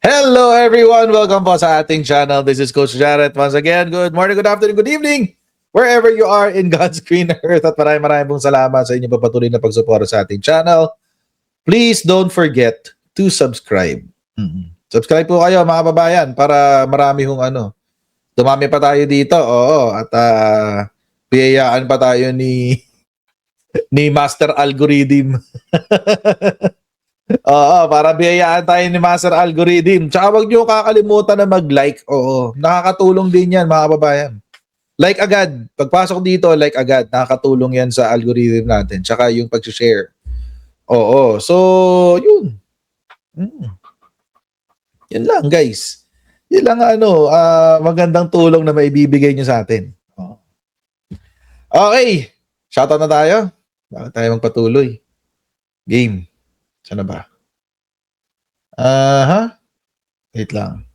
Hello everyone! Welcome po sa ating channel. This is Coach Jarrett. Once again, good morning, good afternoon, good evening, wherever you are in God's green earth. At maraming pong salamat sa inyong patuloy na pagsuporta sa ating channel. Please don't forget to subscribe. Subscribe po kayo mga kababayan para marami hong dumami pa tayo dito. Oo, at biyayaan pa tayo ni Master Algorithm. Oo, para biyayaan tayo ni Master Algorithm. Tsaka wag niyo kakalimutan na mag-like. Oo, nakakatulong din yan mga kababayan. Like agad. Pagpasok dito, like agad. Nakakatulong yan sa algorithm natin. Tsaka yung pag-share. Oo, so yun. Yun lang guys. Yun lang magandang tulong na maibibigay niyo sa atin. Okay, shoutout na tayo. Bakit tayo magpatuloy? Game. Sana ba? Wait lang.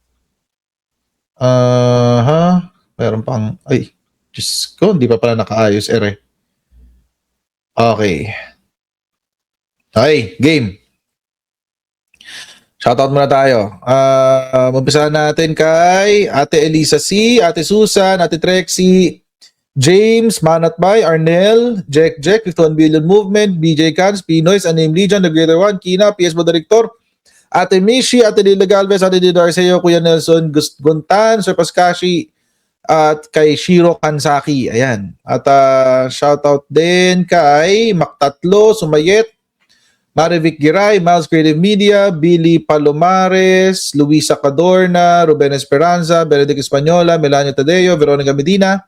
Meron pang, ay, Diyos ko, hindi pa pala nakaayos, Okay. Okay, game. Shoutout muna tayo. Umpisahan natin kay Ate Elisa C, Ate Susan, Ate Trexie, James, Manatbay, Arnel, Jack, 51 Billion Movement, BJ Cans, Pinoy's, Unnamed Legion, The Greater One, Kina, PS Director, Ate Mishi, Ate Lila Galvez, Ate Dida Arceo, Kuya Nelson Guntan, Sir Pascashi, at kay Shiro Kansaki. Ayan. At shoutout din kay Maktatlo, Sumayet, Marivic Giray, Miles Creative Media, Billy Palomares, Luisa Cadorna, Ruben Esperanza, Benedict Española, Melania Tadeo, Veronica Medina,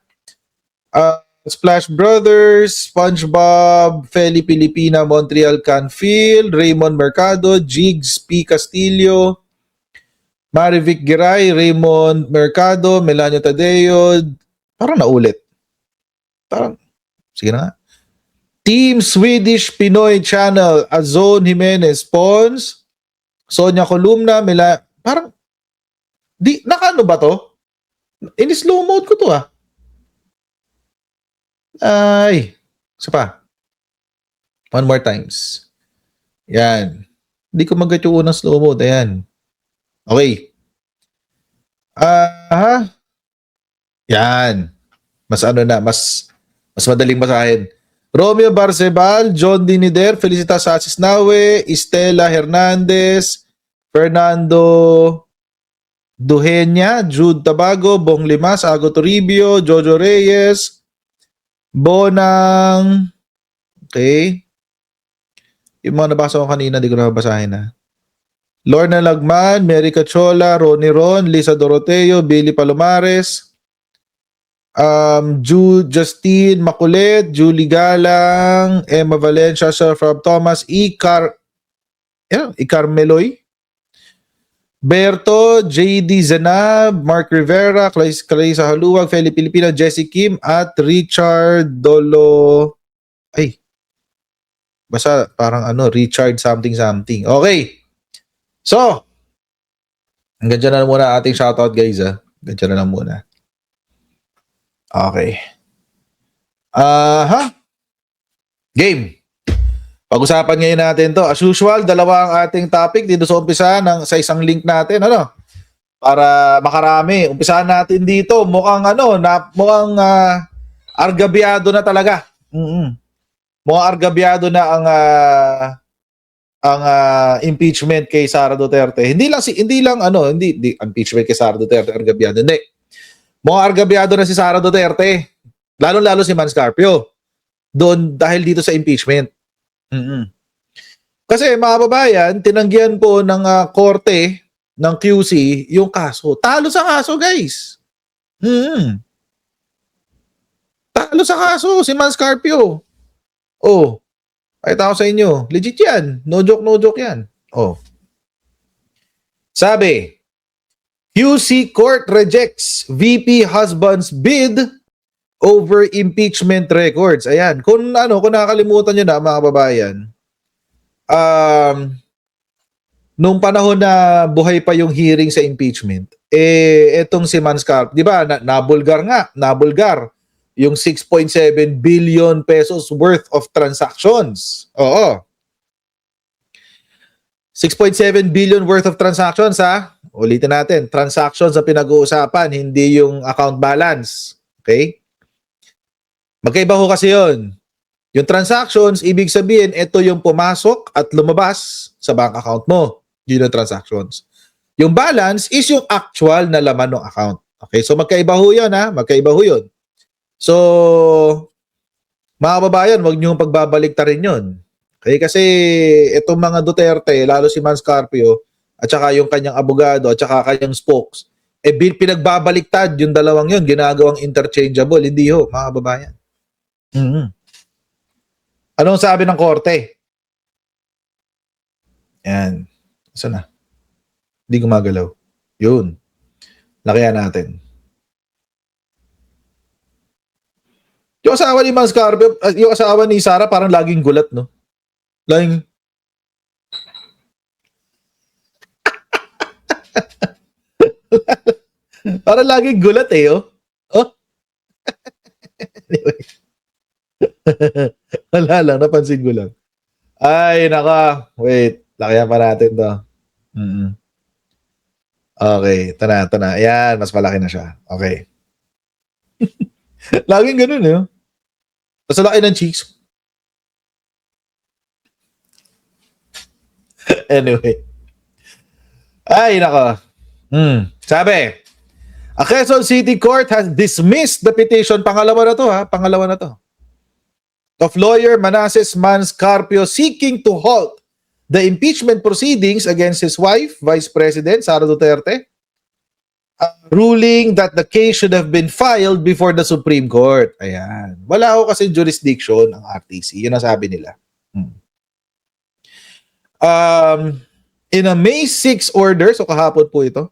Splash Brothers, SpongeBob, Feli Pilipina, Montreal Canfield, Raymond Mercado, Jigs P. Castillo, Marivic Giray, Raymond Mercado, Melania Tadeo, parang naulit. Sige na nga. Team Swedish Pinoy Channel, Azon Jimenez, Pons, Sonia Columna, parang, nakaano ba to? In slow mode ko to Ay, isa pa. One more times. Yan. Hindi ko mag-get yung unang slow mode. Ayan. Okay. Yan. Mas mas madaling basahin. Romeo Barcebal, John Dinider, Felicitas Sasis Nawe, Estela Hernandez, Fernando Duhenya, Jude Tabago, Bong Limas, Ago Toribio, Jojo Reyes, Bonang, okay. Yung mga nabasa ko kanina, di ko na babasahin Lorna Lagman, Mary Cachola, Ronnie Ron, Lisa Doroteo, Billy Palomares, Justine Makulet, Julie Galang, Emma Valencia, Sir Rob Thomas, Icarmeloy, Berto, JD Zanab, Mark Rivera, Clarissa Haluwag, Feli Pilipina, Jessie Kim, at Richard Dolo. Ay, basta parang Richard something. Okay. So, hanggang dyan na muna ating shoutout guys Hanggang dyan na lang muna. Okay. Game. Pag-usapan ngayon natin to. As usual, dalawa ang ating topic dito sa umpisa sa isang link natin, para makarami. Umpisahan natin dito. Mukhang mukhang argabyado na talaga. Mukhang argabyado na ang impeachment kay Sara Duterte. Hindi impeachment kay Sara Duterte argabyado. Hindi. Mukhang argabyado na si Sara Duterte. Lalo-lalo si Man Scarpio. Doon dahil dito sa impeachment. Kasi mga kababayan, tinanggihan po ng korte ng QC yung kaso. Talo sa kaso, guys. Talo sa kaso si Man Scarpio. Ay tao sa inyo. Legit yan. No joke yan. Sabi, QC Court rejects VP husband's bid over impeachment records. Ayan. Kung nakakalimutan nyo na mga kababayan, nung panahon na buhay pa yung hearing sa impeachment, etong si Man Scarpio, di ba, nabulgar yung 6.7 billion pesos worth of transactions. 6.7 billion worth of transactions Ulitin natin, transactions ang pinag-uusapan, hindi yung account balance. Okay? Magkaiba ho kasi yun. Yung transactions, ibig sabihin, ito yung pumasok at lumabas sa bank account mo. Yun yung transactions. Yung balance is yung actual na laman ng account. Okay? So magkaiba ho yun, ha? Magkaiba ho yun. So, mga kababayan, huwag niyong pagbabaliktarin yun. Okay? Kasi itong mga Duterte, lalo si Mans Carpio, at saka yung kanyang abogado, at saka kanyang spokes, pinagbabaliktad yung dalawang yun, ginagawang interchangeable. Hindi ho, mga kababayan. Mm-hmm. Anong sabi ng korte? Yan. Saan na? Hindi gumagalaw. Yun. Lakihan natin. Yung asawa ni Mans Carpio, yung asawa ni Sara parang laging gulat, no? Laging... parang laging gulat eh, oh. Oh? Anyway. Wala lang, napansin ko lang. Ay, naka. Wait, lakihan pa natin to. Mm-mm. Okay, ito na. Ayan, mas malaki na siya. Okay. Laging ganun eh. Mas laki ng cheeks. Anyway. Ay, naka. Sabi, a Quezon City Court has dismissed the petition. Pangalawa na to, ha? Pangalawa na to. Of lawyer Manasseh Mans Carpio seeking to halt the impeachment proceedings against his wife, Vice President Sara Duterte, ruling that the case should have been filed before the Supreme Court. Ayan. Wala ho kasi jurisdiction ang RTC. Yun ang sabi nila. In a May 6 order, so kahapon po ito,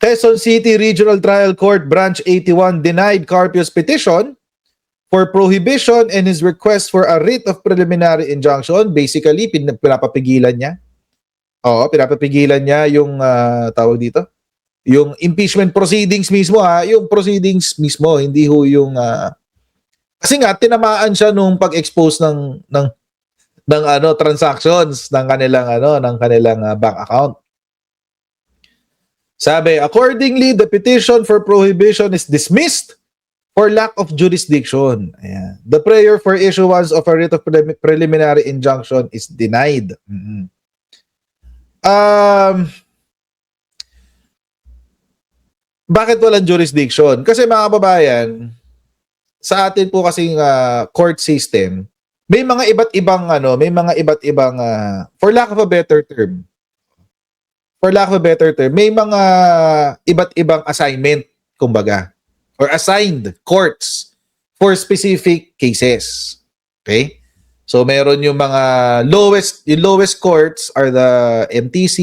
Quezon City Regional Trial Court Branch 81 denied Carpio's petition for prohibition and his request for a writ of preliminary injunction. Basically, pinapapigilan niya. Oo, pinapapigilan niya yung tawag dito. Yung impeachment proceedings mismo, ha, yung proceedings mismo, hindi ho yung kasi nga tinamaan siya nung pag-expose ng transactions ng kanilang bank account. Sabi, accordingly, the petition for prohibition is dismissed for lack of jurisdiction. Ayan. The prayer for issuance of a writ of preliminary injunction is denied. Bakit walang jurisdiction? Kasi mga kababayan, sa atin po kasing court system, may mga iba't ibang for lack of a better term, may mga iba't ibang assignment, kumbaga, or assigned courts for specific cases. Okay? So meron yung mga lowest courts are the MTC,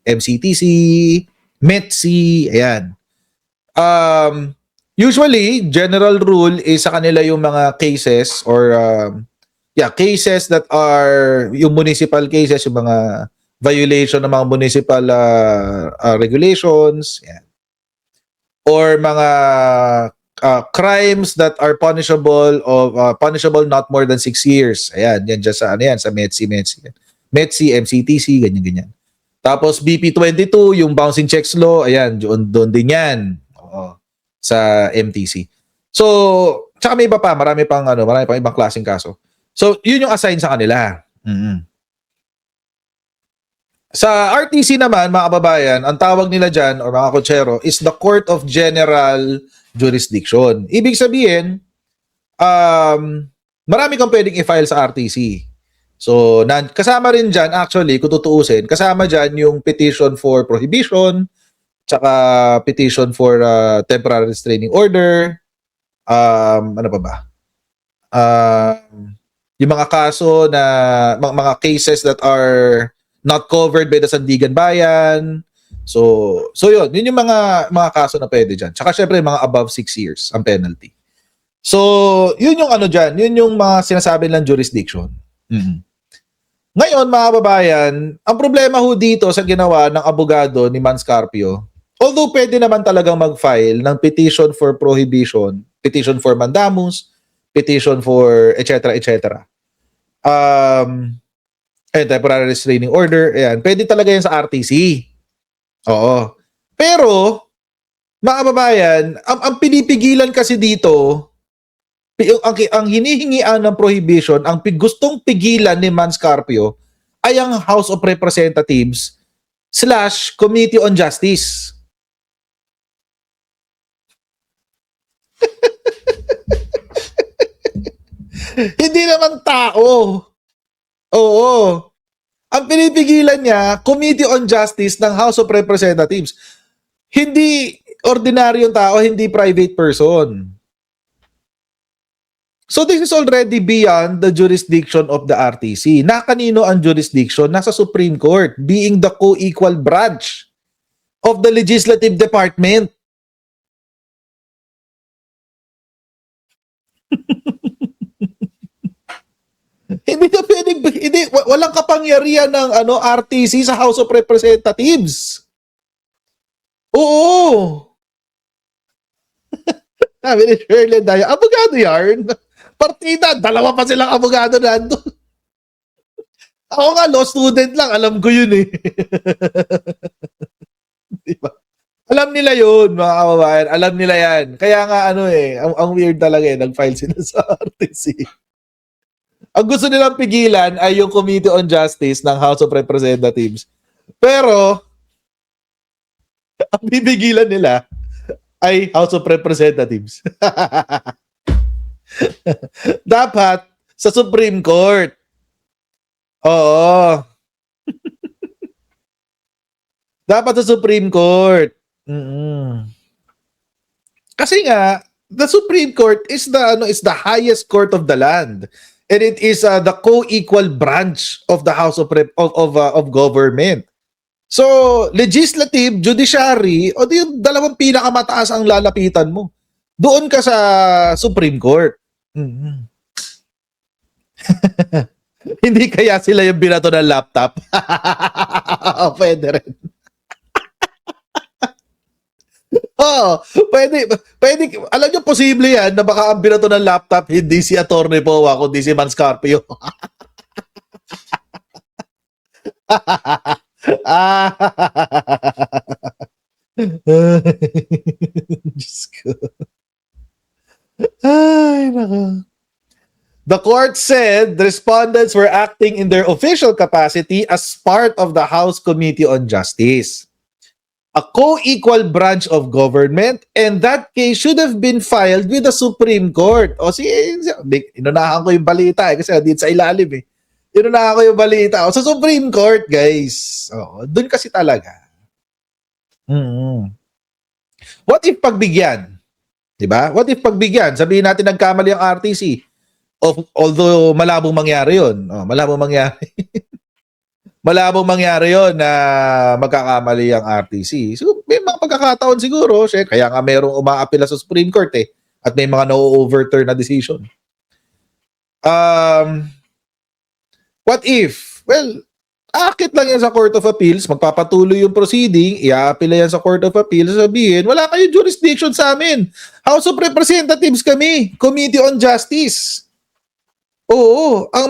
MCTC, METC, ayan. Usually, general rule is sa kanila yung mga cases or cases that are yung municipal cases, yung mga violation ng mga municipal regulations, yan. Or mga crimes that are punishable not more than 6 years. Ayan, yan dyan sa sa METC, MCTC, ganyan. Tapos BP22, yung bouncing checks law, ayan, doon din yan. Oo, sa MTC. So, tsaka may iba pa, marami pang ibang klaseng kaso. So, yun yung assign sa kanila. Sa RTC naman, mga kababayan, ang tawag nila dyan, or mga kotsero, is the Court of General Jurisdiction. Ibig sabihin, marami kang pwedeng i-file sa RTC. So, kasama rin dyan, actually, kung tutuusin, kasama dyan yung petition for prohibition, tsaka petition for temporary restraining order, ano pa ba? Yung mga kaso na, mga cases that are not covered by the Sandigan Bayan. So yun yung mga kaso na pwede dyan. Tsaka syempre, mga above 6 years ang penalty. So, yun yung dyan, yun yung mga sinasabi ng jurisdiction. Ngayon, mga kababayan, ang problema ho dito sa ginawa ng abogado ni Mans Carpio, although pwede naman talagang mag-file ng petition for prohibition, petition for mandamus, petition for etc. Temporary restraining order, ayan, pwede talaga yan sa RTC. Oo. Pero, mga kababayan, ang pinipigilan kasi dito, ang hinihingian ng prohibition, gustong pigilan ni Mans Carpio ay ang House of Representatives / Committee on Justice. Hindi naman tao. Oo. Ang pinipigilan niya, Committee on Justice ng House of Representatives. Hindi ordinaryong tao, hindi private person. So this is already beyond the jurisdiction of the RTC. Na kanino ang jurisdiction? Nasa Supreme Court, being the co-equal branch of the legislative department. Hindi na pwedeng, walang kapangyarihan ng RTC sa House of Representatives. Oo. Sabi ni Shirley Daya, abogado yarn. Partida, dalawa pa silang abogado nandun. Ako nga, law student lang, alam ko yun eh. Diba? Alam nila yun, mga kababayan. Alam nila yan. Kaya nga ang weird talaga nag-file sila sa RTC. Ang gusto nilang pigilan ay yung Committee on Justice ng House of Representatives. Pero, ang bibigilan nila ay House of Representatives. Dapat sa Supreme Court. Oo. Dapat sa Supreme Court. Kasi nga, the Supreme Court is the highest court of the land. And it is the co-equal branch of the House of government. So, legislative, judiciary, o yung dalawang pinakamataas ang lalapitan mo. Doon ka sa Supreme Court. Hindi kaya sila yung binato ng laptop? Pwede rin. Pwede. Alam nyo, posible yan na baka ang binato ng laptop hindi si Atty. Poa, kundi si Mans Carpio. Diyos ko. Ay, nako. The court said the respondents were acting in their official capacity as part of the House Committee on Justice, a co-equal branch of government, and that case should have been filed with the Supreme Court. O inunahan ko yung balita kasi dito sa ilalim Inunahan ko yung balita. Sa Supreme Court, guys. Doon kasi talaga. What if pagbigyan? Diba? What if pagbigyan? Sabihin natin nagkamali ang RTC. Although malabong mangyari yun. Malabong mangyari. Malabong mangyari yun na magkakamali ang RTC. So, may mga pagkakataon siguro. Kaya nga merong umaapila sa Supreme Court at may mga no-overturn na decision. What if? Well, akit lang yan sa Court of Appeals, magpapatuloy yung proceeding, i-apila yan sa Court of Appeals, sabihin, wala kayong jurisdiction sa amin. House of Representatives kami, Committee on Justice. Oo, ang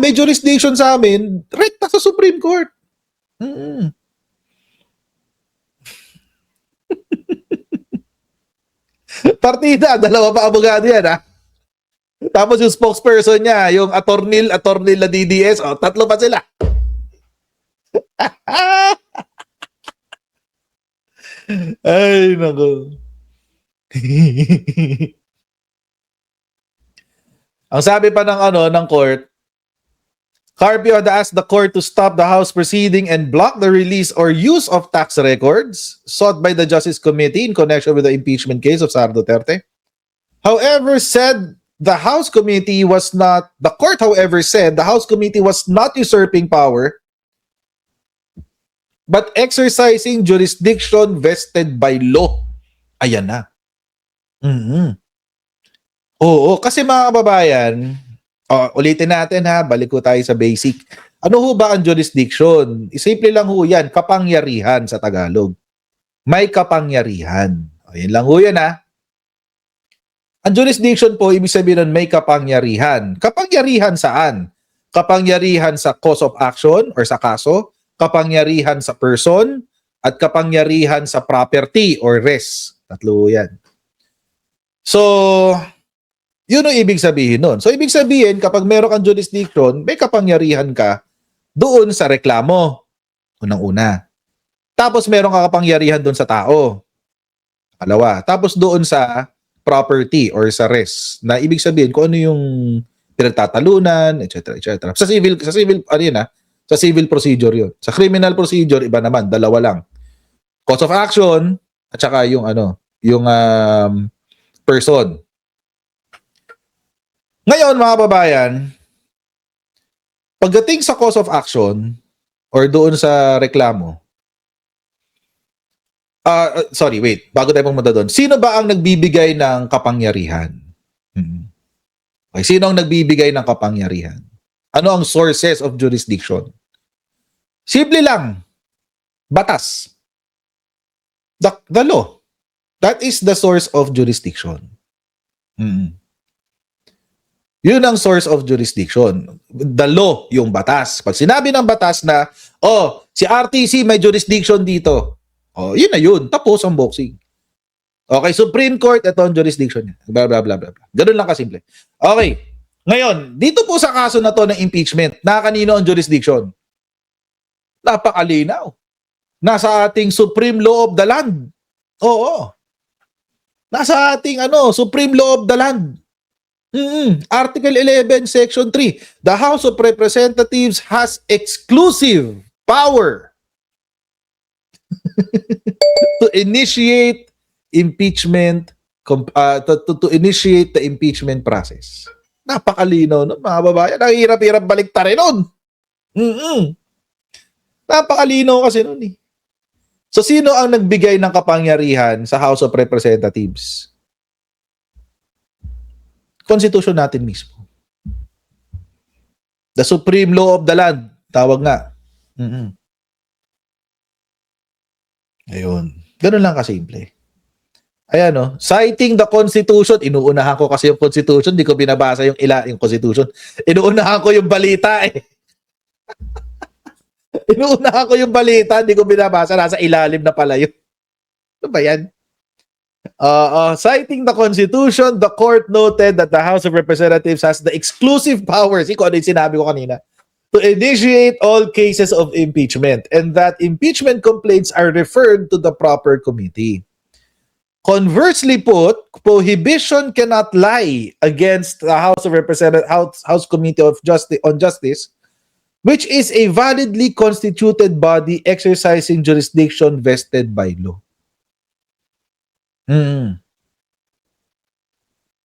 may jurisdiction sa amin, rekta sa Supreme Court. Partida, dalawa pa abogado yan Tapos yung spokesperson niya, yung attorney na DDS, tatlo pa sila. Ay, nako. Ang sabi pa ng court, Carpio had asked the court to stop the House proceeding and block the release or use of tax records sought by the Justice Committee in connection with the impeachment case of Sara Duterte. However, the House Committee was not usurping power, but exercising jurisdiction vested by law. Ayan na. Oo, kasi mga kababayan, ulitin natin balik ko tayo sa basic. Ano ho ba ang jurisdiction? Simple lang ho yan, kapangyarihan sa Tagalog. May kapangyarihan. Yun lang ho yan Ang jurisdiction po, ibig sabihin nun, may kapangyarihan. Kapangyarihan saan? Kapangyarihan sa cause of action or sa kaso, kapangyarihan sa person, at kapangyarihan sa property or res. Tatlo yan. So, yun ang ibig sabihin nun. So, ibig sabihin, kapag meron kang jurisdiction, may kapangyarihan ka doon sa reklamo. Unang-una. Tapos, meron ka kapangyarihan doon sa tao. Pangalawa. Tapos, doon sa property or sa res. Na ibig sabihin, kung ano yung pinagtatalunan, etc. etc. Sa civil, ano yun sa civil procedure yun. Sa criminal procedure, iba naman, dalawa lang. Cause of action, at saka yung person. Ngayon, mga babayan, pagdating sa cause of action or doon sa reklamo, bago tayo pumunta doon, sino ba ang nagbibigay ng kapangyarihan? Okay, sino ang nagbibigay ng kapangyarihan? Ano ang sources of jurisdiction? Simple lang, batas. The law. That is the source of jurisdiction. Yun ang source of jurisdiction. The law, yung batas. Pag sinabi ng batas na, si RTC may jurisdiction dito. Yun na yun. Tapos ang boxing. Okay, Supreme Court, ito ang jurisdiction niya. Blah, blah, blah, blah. Ganun lang kasimple. Okay. Ngayon, dito po sa kaso na to ng impeachment, na kanino ang jurisdiction? Napakalinaw. Nasa ating Supreme Law of the Land. Oo. Nasa ating Supreme Law of the Land. Article 11, Section 3. The House of Representatives has exclusive power to initiate impeachment, to initiate the impeachment process. Napakalinaw nun, mga babayan. Nahihirap-hirap baliktarin nun. Napakalinaw kasi nun eh. So, sino ang nagbigay ng kapangyarihan sa House of Representatives? Constitution natin mismo. The Supreme Law of the Land. Tawag nga. Ayun. Ganun lang kasimple. Ayan, citing the Constitution. Inuunahan ko kasi yung Constitution. Di ko binabasa yung Constitution. Inuunahan ko yung balita eh. Inuunahan ko yung balita. Di ko binabasa. Nasa ilalim na pala yun. Ano ba yan? Citing the Constitution, the court noted that the House of Representatives has the exclusive powers, kung ano yung sinabi ko kanina, to initiate all cases of impeachment and that impeachment complaints are referred to the proper committee. Conversely put, prohibition cannot lie against the House of Representatives, House Committee of Justice, which is a validly constituted body exercising jurisdiction vested by law.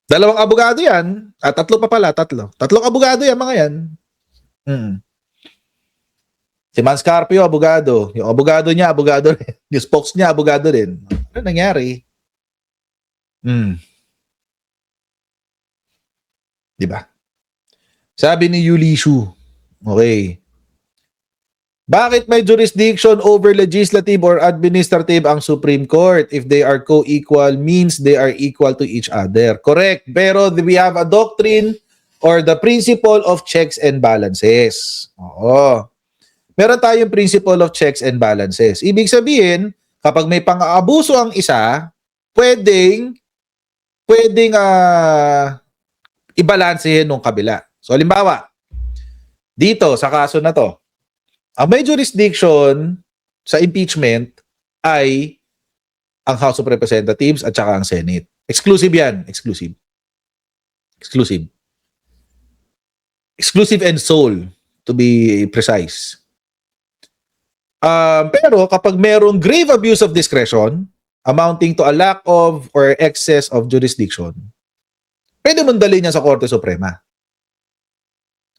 Dalawang abogado yan. Tatlo pa pala, tatlo. Tatlong abogado yan, mga yan. Si Manscarpio, abogado. Yung abogado niya, abogado rin. Yung spokes niya, abogado rin. Ano nangyari? Diba? Sabi ni Yulishu, okay, bakit may jurisdiction over legislative or administrative ang Supreme Court? If they are co-equal, means they are equal to each other. Correct. Pero we have a doctrine or the principle of checks and balances. Oo. Meron tayong principle of checks and balances. Ibig sabihin, kapag may pang-aabuso ang isa, pwedeng ibalansehin ng kabila. So, halimbawa, dito sa kaso na to, ang may jurisdiction sa impeachment ay ang House of Representatives at saka ang Senate. Exclusive yan. Exclusive. Exclusive. Exclusive and sole, to be precise. Pero kapag merong grave abuse of discretion, amounting to a lack of or excess of jurisdiction, pwede mong dalhin niya sa Korte Suprema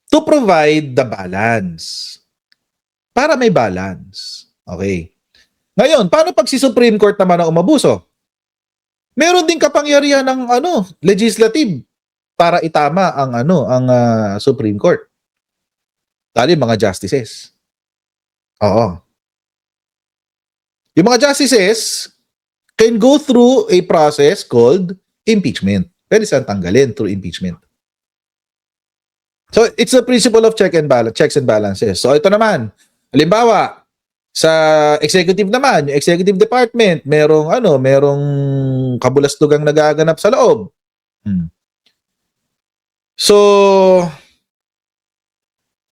to provide the balance. Para may balance. Okay. Ngayon, paano pag si Supreme Court naman ang umabuso? Meron din kapangyarihan ng legislative para itama ang Supreme Court. Dahil mga justices. Oo. Yung mga justices can go through a process called impeachment. Pwede silang tanggalin through impeachment. So, it's the principle of checks and balances. So, ito naman. Halimbawa, Sa executive naman, yung executive department, merong kabulastugang nagaganap sa loob. So,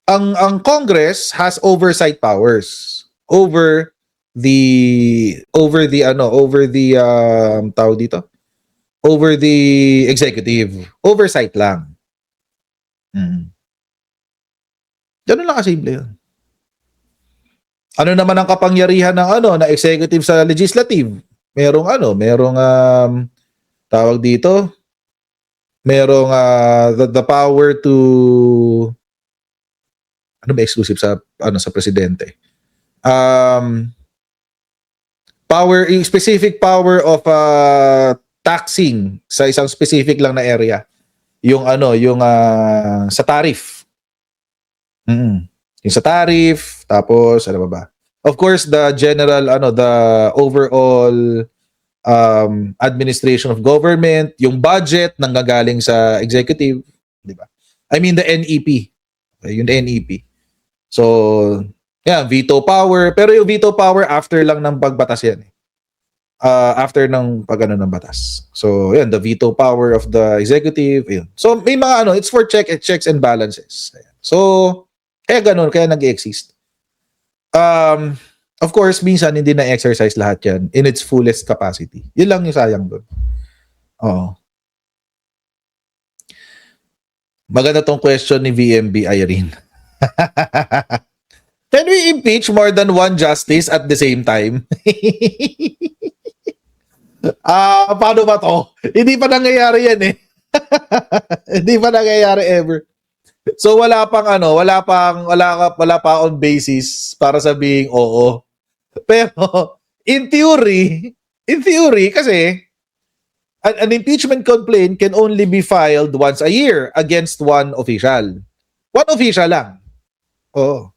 ang Congress has oversight powers tawag dito, over the executive. Oversight lang. Ganun lang kasimple yun. Ano naman ang kapangyarihan ng na executive sa legislative? Merong tawag dito, merong the power to exclusive sa sa presidente. Specific power of taxing sa isang specific lang na area. Yung sa tariff. Yung sa tariff, tapos ano ba? Of course, the general the overall administration of government, yung budget nanggagaling sa executive, di ba? I mean the NEP. Yung NEP. So, veto power, pero yung veto power after lang ng pagbatas yan. After ng pagano ng batas. So, the veto power of the executive, yun. So, may mga it's for checks and balances. So, kaya ganun, kaya nag-exist. Of course, minsan hindi na-exercise lahat yan in its fullest capacity. Yun lang yung sayang doon. Oo. Maganda tong question ni VMB Irene. Can we impeach more than one justice at the same time? Paano ba to? Hindi pa nangyayari yan eh. Hindi pa nangyayari ever. So wala pa on basis para sabing oo. Pero in theory kasi an impeachment complaint can only be filed once a year against one official. One official lang. Oo.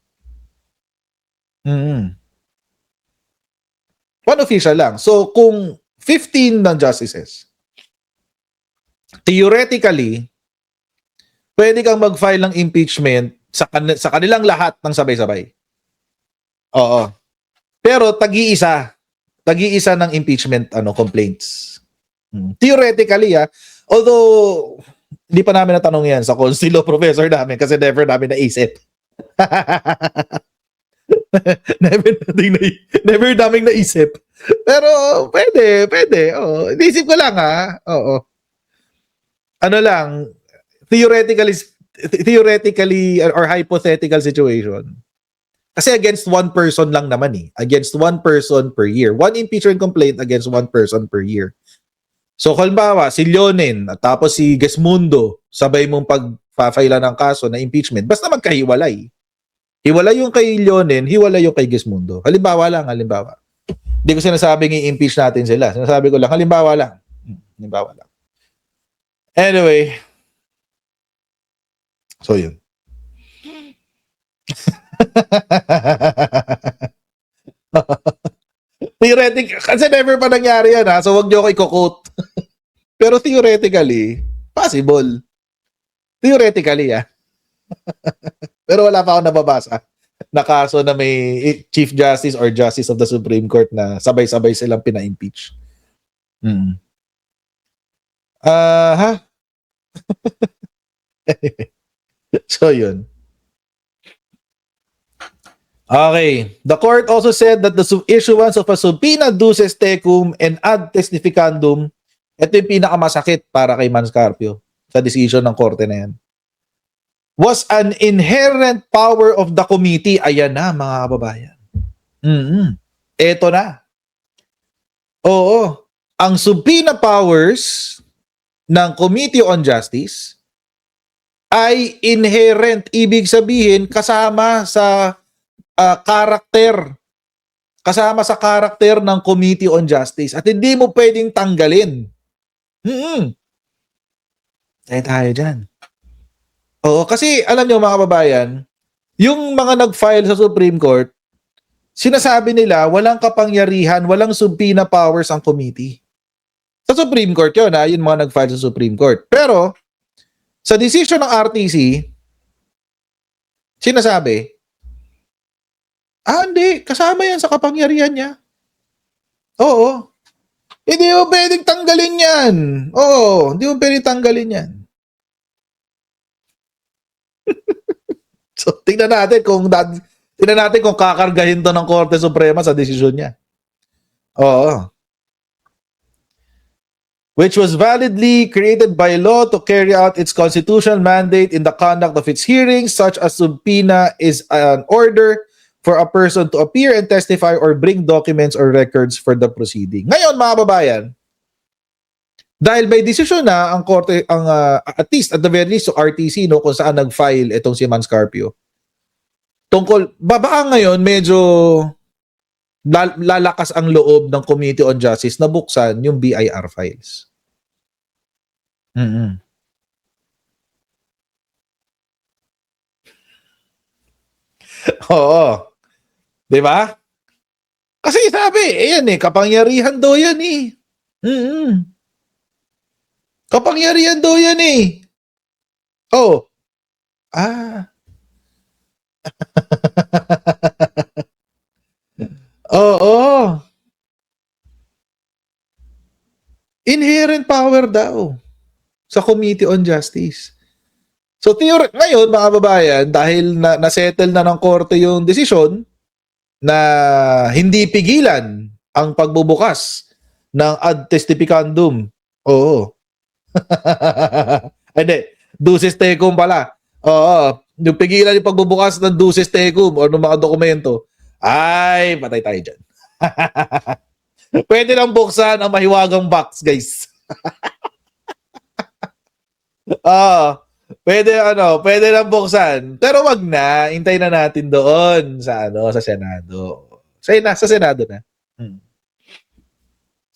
One official lang. So kung 15 ng justices, theoretically pwede kang mag-file ng impeachment sa kanilang lahat ng sabay-sabay. Oo. Pero tag-iisa ng impeachment complaints. Theoretically, although hindi pa namin natanong yan sa Constilo professor namin kasi never namin naisip. never namin naisip. Pero pwede. Oo. Inisip ko lang Oo. Ano lang, theoretically or hypothetical situation. Kasi against one person lang naman eh. Against one person per year. One impeachment complaint against one person per year. So, halimbawa, si Leonen at tapos si Gesmundo, sabay mong pagpa-file ng kaso na impeachment, basta magkahiwalay. Hiwalay yung kay Leonen, hiwalay yung kay Gesmundo. Halimbawa. Hindi ko sinasabing i-impeach natin sila. Sinasabi ko lang, halimbawa lang. Anyway, so yun. Theoretic, kasi never pa nangyari yan so wag niyo ako i-quote. Pero theoretically, possible. Theoretically, Pero wala pa ako nababasa na kaso na may Chief Justice or Justice of the Supreme Court na sabay-sabay silang pina-impeach. So yun. Okay. The court also said that the issuance of a subpoena duces tecum and ad testificandum, ito yung pinakamasakit para kay Manscarpio sa decision ng korte na yan, was an inherent power of the committee. Ayan na, mga kababayan. Ito na. Oo. Ang subpoena powers ng Committee on Justice ay inherent. Ibig sabihin, kasama sa kasama sa karakter ng Committee on Justice at hindi mo pwedeng tanggalin. Tayo dyan. Oo, kasi alam nyo mga kababayan, yung mga nag-file sa Supreme Court, sinasabi nila walang kapangyarihan, walang subpoena powers ang committee. Sa Supreme Court yun, yung mga nag-file sa Supreme Court. Pero, sa decision ng RTC, sinasabi, Hindi. Kasama yan sa kapangyarihan niya. Oo. Hindi mo pwedeng tanggalin yan. Oo. Hindi mo pwedeng tanggalin yan. So, tingnan natin kung kakargahin to ng Korte Suprema sa desisyon niya. Oo. Which was validly created by law to carry out its constitutional mandate in the conduct of its hearings, such as subpoena is an order for a person to appear and testify or bring documents or records for the proceeding. Ngayon, mga babayan, dahil may desisyon na ang korte, at least at the very least, so RTC, no, kung saan nag-file itong si Manscarpio, tungkol, baka ngayon medyo lalakas ang loob ng Committee on Justice na buksan yung BIR files. Mm-mm. Oo. 'Di ba? Kasi sabi, ayan kapangyarihan daw yan eh. Mm-mm. Kapangyarihan daw yan eh. Oh. Oo. Inherent power daw sa Committee on Justice. So ngayon mga babayan, dahil na-settle na ng korte yung desisyon na hindi pigilan ang pagbubukas ng ad testificandum. Oo. Hindi, duces tecum pala. Oo. Yung pigilan yung pagbubukas ng duces tecum o ng mga dokumento, ay patay tayo dyan. Pwede lang buksan ang mahiwagang box, guys. Pwede lang buksan. Pero wag na, hintayin na natin doon sa Senado. Sa Senado na.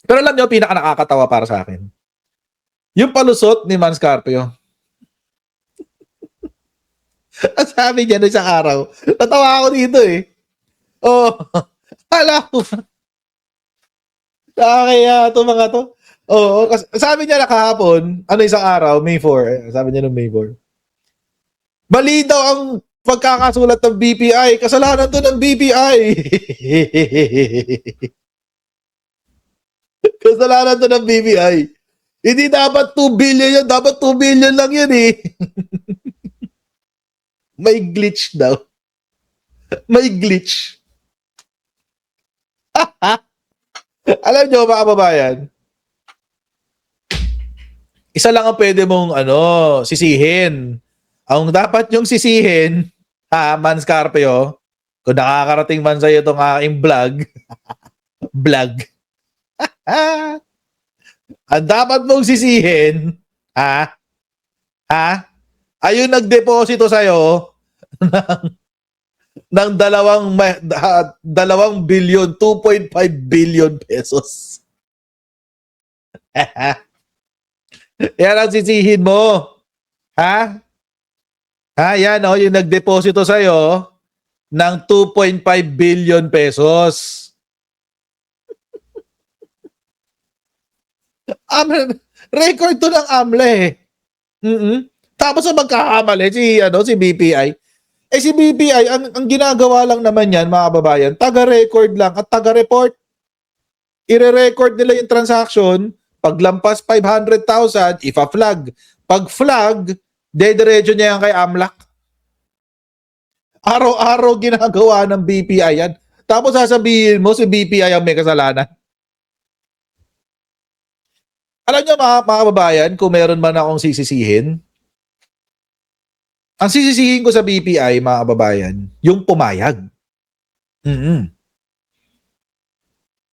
Pero alam niyo, pinaka nakakatawa para sa akin. Yung palusot ni Manscarpio. Ang sabi niya isang araw, natawa ako dito eh. Hala ko. Kaya itong mga to. Kasi sabi niya na kahapon, isang araw, May 4. Sabi niya noong May 4. Mali daw ang pagkakasulat ng BPI. Kasalanan to ng BPI. Kasalanan to ng BPI. Hindi dapat 2 billion yan. Dapat 2 billion lang yan eh. May glitch daw. May glitch. Alam nyo mga kababayan, isa lang ang pwede mong sisihin. Ang dapat yung sisihin, Manscarpio, kung nakakarating man sa'yo itong aking vlog, ang dapat mong sisihin, ayun nagdeposito sa'yo ng 2 billion, 2.5 billion pesos. Yan ang sisihin mo. Yan yung nagdeposito sa'yo ng 2.5 billion pesos. Record to ng AMLE. Tapos ang magkakamali si BPI. Si BPI, ang ginagawa lang naman yan, mga kababayan, taga-record lang at taga-report. Ire-record nila yung transaction, paglampas 500,000, ipa-flag. Pag flag, dediretso niya yan kay AMLAC. Araw-araw ginagawa ng BPI yan. Tapos sasabihin mo si BPI ang may kasalanan. Alam niyo mga kababayan, kung meron man akong sisisihin, ang sisisihin ko sa BPI, mga kababayan, yung pumayag.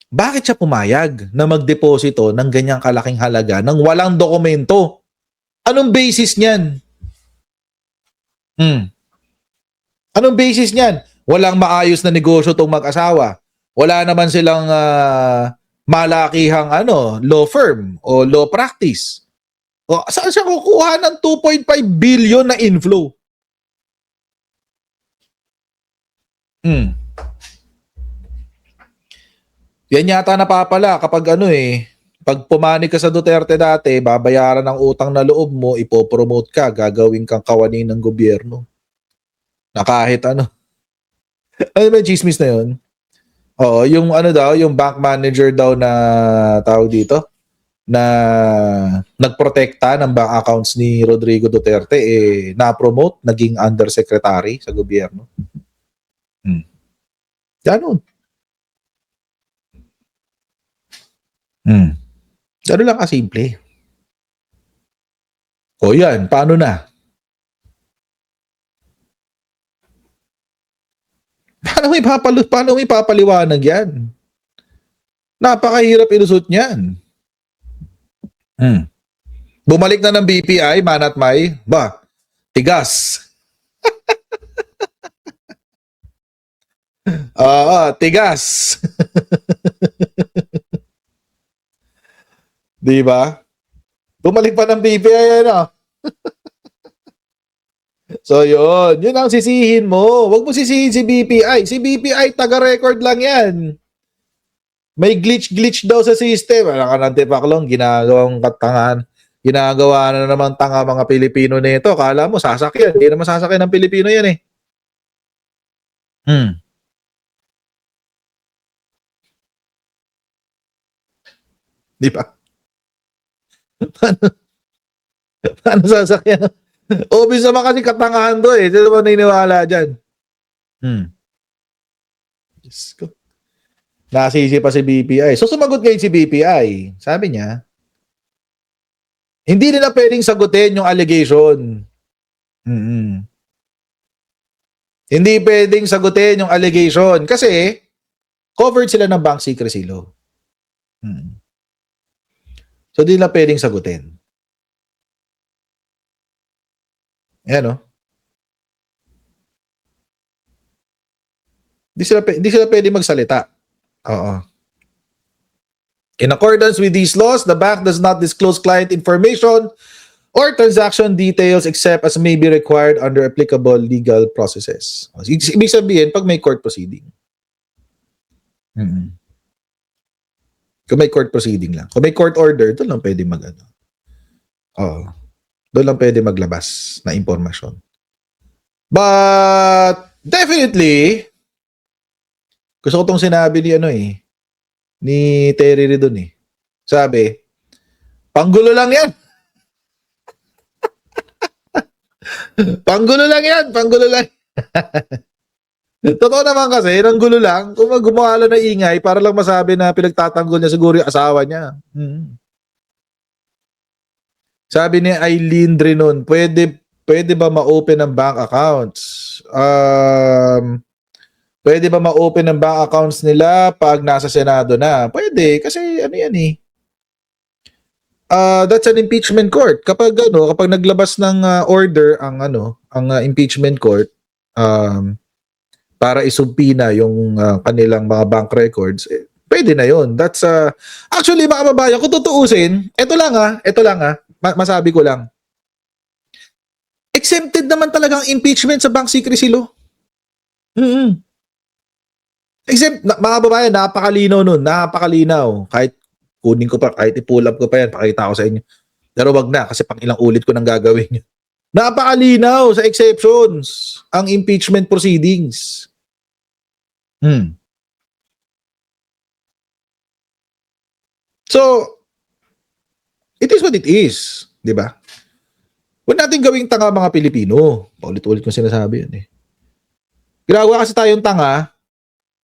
Bakit siya pumayag na magdeposito ng ganyang kalaking halaga nang walang dokumento? Anong basis niyan? Anong basis niyan? Walang maayos na negosyo tong mag-asawa. Wala naman silang malakihang law firm o law practice. Saan siya kukuha ng 2.5 billion na inflow? Yan yata napapala kapag pag pumanig ka sa Duterte dati, babayaran ng utang na loob mo, ipopromote ka, gagawin kang kawani ng gobyerno. Na kahit Ano ba yung chismis na yun? Oo, yung ano daw, yung bank manager daw na tawag dito, na nagprotekta ng bank accounts ni Rodrigo Duterte, na-promote, naging undersecretary sa gobyerno. Ganun. Ganun lang kasimple. O yan, paano na? Paano mo ipapaliwanag yan? Napakahirap ilusot niyan. Bumalik na ng BPI, Manat May. Ba, tigas. Tigas. Di ba? Bumalik pa ng BPI, ano? So, yun. Yun ang sisihin mo. Huwag mo sisihin si BPI. Si BPI, taga-record lang yan. May glitch daw sa system. Alam ka ng Tipaklong, ginagawang katangahan. Ginagawa na naman tanga mga Pilipino nito. Kala mo, sasakyan. Hindi naman sasakyan ng Pilipino yan eh. Di ba? Paano sasakyan? Obvious naman kasi katangahan to eh. Sino ba naniniwala dyan? Diyos ko. Nasisi pa si BPI. So sumagot ngayon si BPI. Sabi niya, hindi nila pwedeng sagutin yung allegation. Hindi pwedeng sagutin yung allegation kasi covered sila ng bank secrecy law. So hindi nila pwedeng sagutin. Ayan o. Hindi sila pwedeng magsalita. Oo. In accordance with these laws, the bank does not disclose client information or transaction details except as may be required under applicable legal processes. Ibig sabihin, pag may court proceeding. Kung may court proceeding lang. Kung may court order, doon lang pwede doon lang pwede maglabas na impormasyon. But, definitely, gusto ko tong sinabi ni ni Terry Ridon eh. Sabi, panggulo lang yan. Panggulo lang yan. Totoo naman kasi, nanggulo lang. Kung gumawa lang ng ingay para lang masabi na pinagtatanggol niya siguro yung asawa niya. Sabi ni Eileen Drinon, pwede ba ma-open ang bank accounts? Pwede ba ma-open ang bank accounts nila pag nasa Senado na? Pwede, kasi ano yan eh. That's an impeachment court. Kapag naglabas ng order ang impeachment court para isumpina yung kanilang mga bank records, pwede na yon. That's actually mga kababayan, kung tutuusin, ito lang masabi ko lang. Exempted naman talagang impeachment sa bank secrecy law. Exempt, mga babayan, napakalinaw nun. Napakalinaw. Kahit kunin ko pa, kahit i-pull up ko pa yan, pakita ko sa inyo. Pero wag na, kasi pang ilang ulit ko nang gagawin yun. Napakalinaw sa exceptions ang impeachment proceedings. So, it is what it is. Di ba? Huwag natin gawing tanga mga Pilipino. Paulit-ulit kong sinasabi yan eh. Ginagawa kasi tayong tanga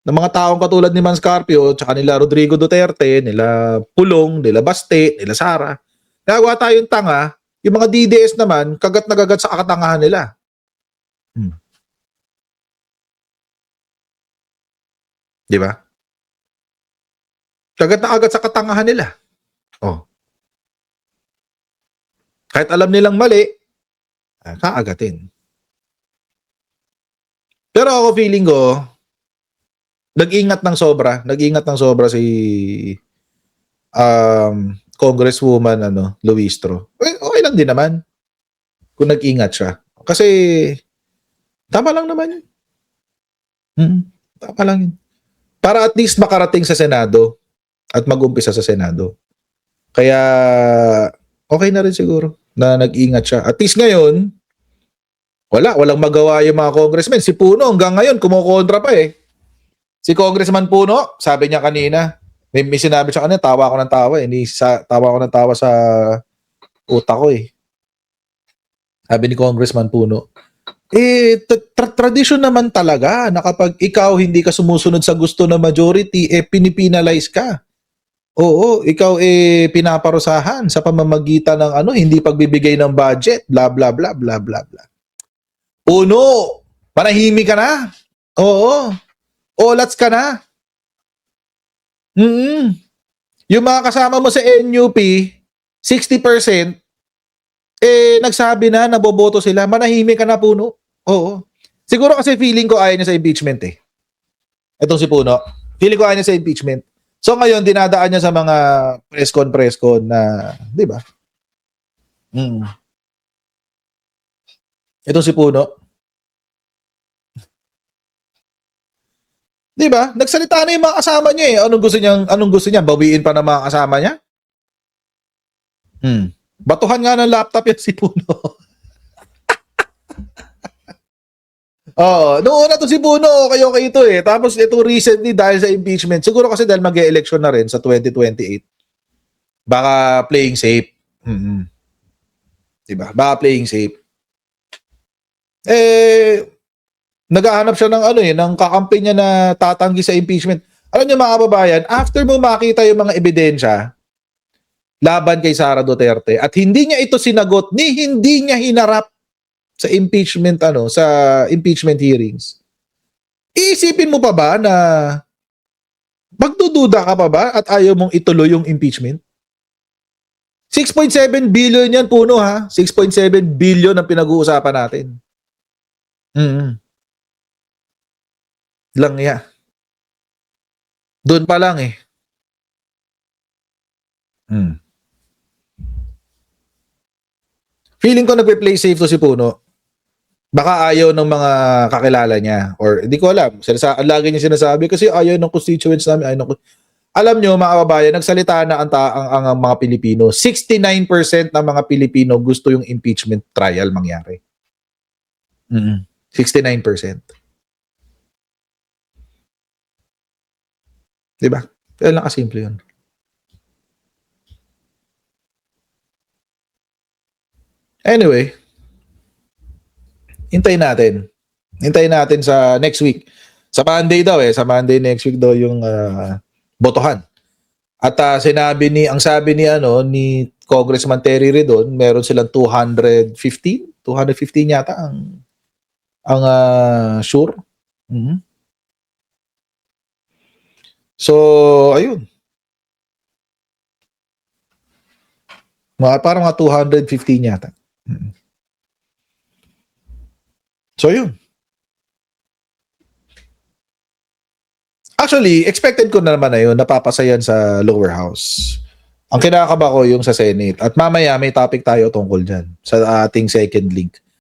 ng mga taong katulad ni Man Scarpio, tsaka nila Rodrigo Duterte, nila Pulong, nila Baste, nila Sara. Ginagawa tayong tanga, yung mga DDS naman, kagat na kagat sa katangahan nila. Di ba? Kagat na kagat sa katangahan nila. Kahit alam nilang mali, kaagatin. Pero ako feeling ko, nag-ingat ng sobra si Congresswoman Luistro. Okay lang din naman kung nag-ingat siya. Kasi tama lang naman yun. Tama lang yun. Para at least makarating sa Senado at mag-umpisa sa Senado. Kaya okay na rin siguro na nag-ingat siya. At least ngayon, Walang magawa yung mga congressmen. Si Puno hanggang ngayon kumukontra pa eh. Si Congressman Puno, sabi niya kanina, may sinabi siya kanina, tawa ako ng tawa eh. Tawa ako ng tawa sa utak ko eh. Sabi ni Congressman Puno, tradisyon naman talaga na kapag ikaw hindi ka sumusunod sa gusto ng majority, pinipinalize ka. Oo, ikaw pinaparusahan sa pamamagitan ng hindi pagbibigay ng budget, bla bla bla bla bla bla. Puno, manahimik ka na. Oo. Olats ka na. Yung mga kasama mo sa NUP, 60%, nagsabi na, naboboto sila, manahimik ka na, Puno. Oo. Siguro kasi feeling ko ayaw niya sa impeachment eh. Itong si Puno. Feeling ko ayaw niya sa impeachment. So ngayon, dinadaan niya sa mga press con na, di ba? Itong si Puno. Di ba? Nagsalita na yung mga kasama niya eh. Anong gusto niya? Bawiin pa ng mga kasama niya? Batuhan nga ng laptop yan si Puno. Oo. Noong una to si Puno, okay ito eh. Tapos ito recently dahil sa impeachment. Siguro kasi dahil mag-e-election na rin sa 2028. Baka playing safe. Diba? Baka playing safe. Naghahanap siya ng ng kakampi niya na tatanggi sa impeachment. Alam niyo mga kababayan, after mo makita yung mga ebidensya laban kay Sara Duterte at hindi niya ito sinagot ni hindi niya hinarap sa impeachment sa impeachment hearings. Iisipin mo pa ba na magdududa ka pa ba at ayaw mong ituloy yung impeachment? 6.7 billion yan, Puno ha. 6.7 billion ang pinag-uusapan natin. Lang ya. Doon pa lang eh. Feeling ko nagpe-play safe to si Puno. Baka ayaw ng mga kakilala niya or hindi ko alam. Lagi niya sinasabi kasi ayaw ng constituents namin. Alam nyo mga kababayan, nagsalita na ang mga Pilipino. 69% ng mga Pilipino gusto yung impeachment trial mangyari. 69%. Diba? Kaya lang kasimple yun. Anyway, hintayin natin sa next week. Sa Monday daw sa Monday next week daw yung botohan. At ang sabi ni Congressman Terry Redon, meron silang 215 yata ang sure. So, ayun. Parang mga 215 yata. So, yun. Actually, expected ko na naman na yun, napapasayan sa lower house. Ang kinakaba ko yung sa Senate. At mamaya may topic tayo tungkol dyan sa ating second link.